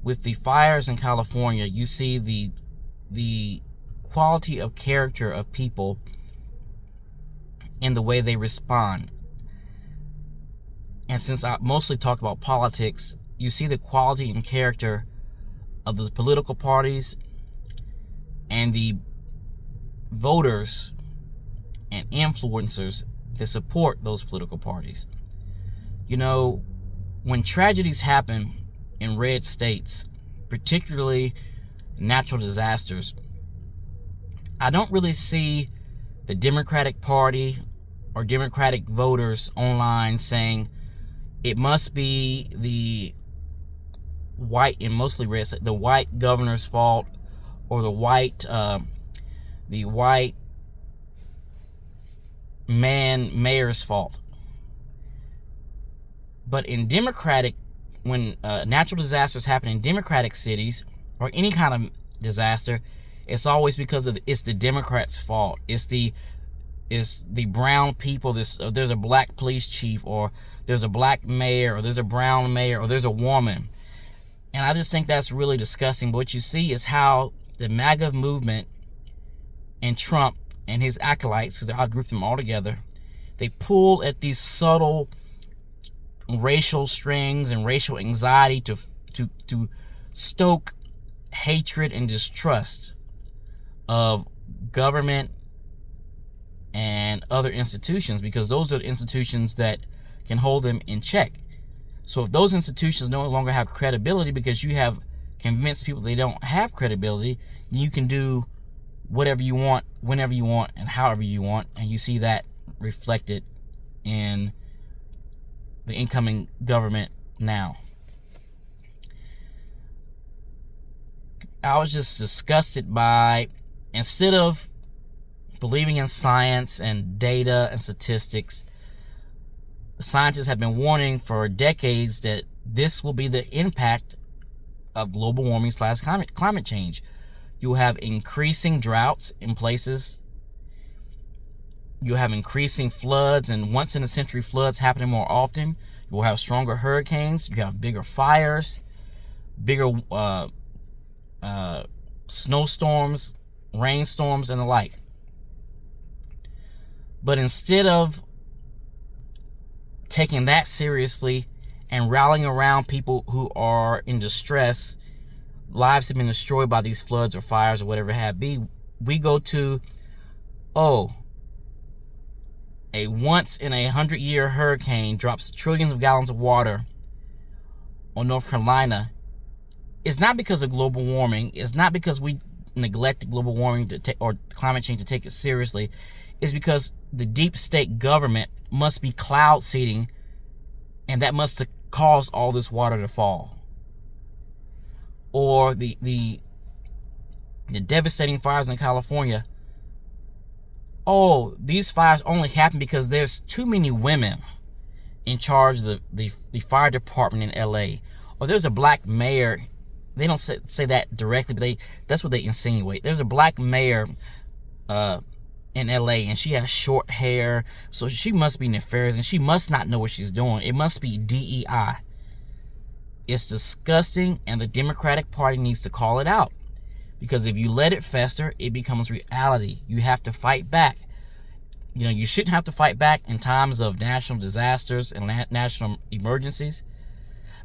with the fires in California, you see the quality of character of people in the way they respond. And since I mostly talk about politics, you see the quality and character of the political parties and the voters and influencers that support those political parties. You know, when tragedies happen in red states, particularly natural disasters, I don't really see the Democratic Party or Democratic voters online saying it must be the white, and mostly red, the white governor's fault, or the white mayor's fault. But in Democratic, when natural disasters happen in Democratic cities or any kind of disaster, it's always because of it's the Democrats' fault. It's the brown people. There's a black police chief, or there's a black mayor, or there's a brown mayor, or there's a woman. And I just think that's really disgusting. But what you see is how the MAGA movement and Trump and his acolytes, because I group them all together, they pull at these subtle racial strings and racial anxiety to stoke hatred and distrust of government and other institutions, because those are the institutions that can hold them in check. So if those institutions no longer have credibility because you have convinced people they don't have credibility, then you can do whatever you want, whenever you want, and however you want. And you see that reflected in the incoming government now. I was just disgusted by, instead of believing in science and data and statistics, the scientists have been warning for decades that this will be the impact of global warming / climate change. You will have increasing droughts in places. You'll have increasing floods, and once in a century floods happening more often. You will have stronger hurricanes. You have bigger fires, bigger snowstorms, rainstorms, and the like. But instead of taking that seriously and rallying around people who are in distress, lives have been destroyed by these floods or fires or whatever it have be, we go to, a once in a 100-year hurricane drops trillions of gallons of water on North Carolina. It's not because of global warming. It's not because we neglect global warming or climate change to take it seriously. It's because the deep state government must be cloud seeding, and that must have caused all this water to fall. Or the devastating fires in California. These fires only happen because there's too many women in charge of the fire department in LA. Or there's a black mayor. They don't say that directly, but that's what they insinuate. There's a black mayor in LA, and she has short hair, so she must be nefarious, and she must not know what she's doing. It must be DEI. It's disgusting, and the Democratic Party needs to call it out. Because if you let it fester, it becomes reality. You have to fight back. You know, you shouldn't have to fight back in times of national disasters and national emergencies.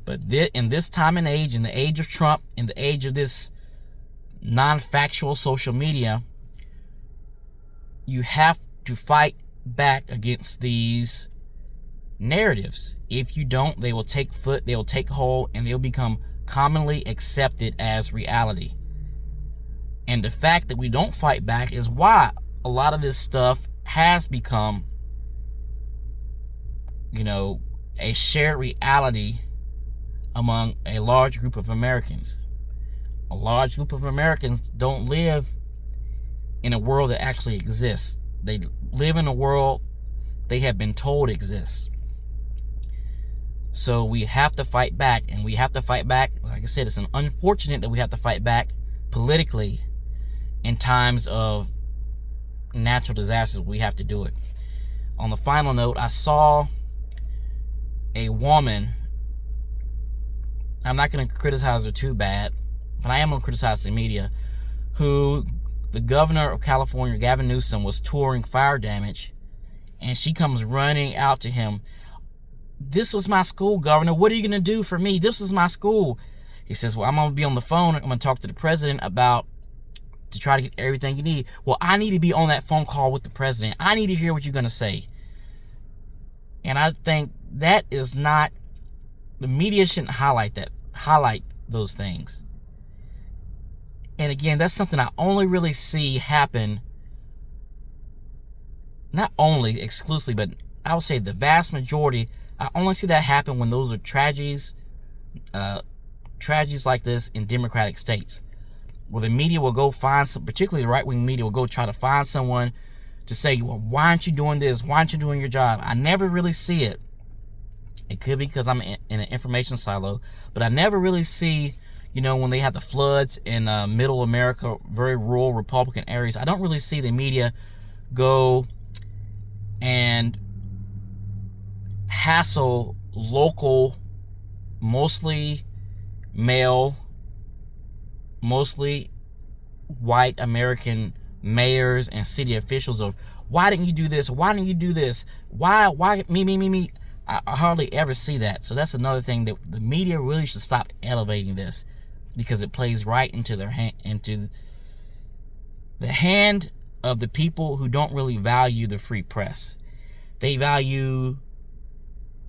But in this time and age, in the age of Trump, in the age of this non-factual social media, you have to fight back against these narratives. If you don't, they will take hold, and they'll become commonly accepted as reality. And the fact that we don't fight back is why a lot of this stuff has become, a shared reality among a large group of Americans. A large group of Americans don't live in a world that actually exists. They live in a world they have been told exists. So we have to fight back, and we have to fight back. Like I said, it's unfortunate that we have to fight back politically in times of natural disasters. We have to do it. On the final note, I saw a woman, I'm not going to criticize her too bad, but I am going to criticize the media, who the governor of California, Gavin Newsom, was touring fire damage, and she comes running out to him. This was my school, Governor. What are you going to do for me? This was my school. He says, well, I'm going to be on the phone. I'm going to talk to the president to try to get everything you need. Well, I need to be on that phone call with the president. I need to hear what you're going to say. And I think that is not, the media shouldn't highlight those things. And again, that's something I only really see happen, not only exclusively, but I would say the vast majority, I only see that happen when those are tragedies like this in Democratic states, where the media will go find some, particularly the right-wing media will go try to find someone to say, well, why aren't you doing this? Why aren't you doing your job? I never really see it. It could be because I'm in an information silo, but I never really see, when they have the floods in middle America, very rural Republican areas, I don't really see the media go and hassle local, mostly male, mostly white American mayors and city officials of, why didn't you do this? Why didn't you do this? Why me? I hardly ever see that. So that's another thing that the media really should stop elevating this, because it plays right into into the hand of the people who don't really value the free press. They value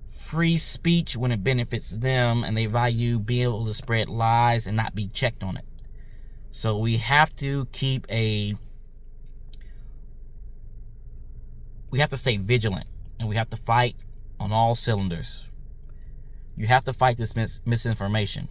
free speech when it benefits them, and they value being able to spread lies and not be checked on it. So we have to stay vigilant, and we have to fight on all cylinders. You have to fight this misinformation.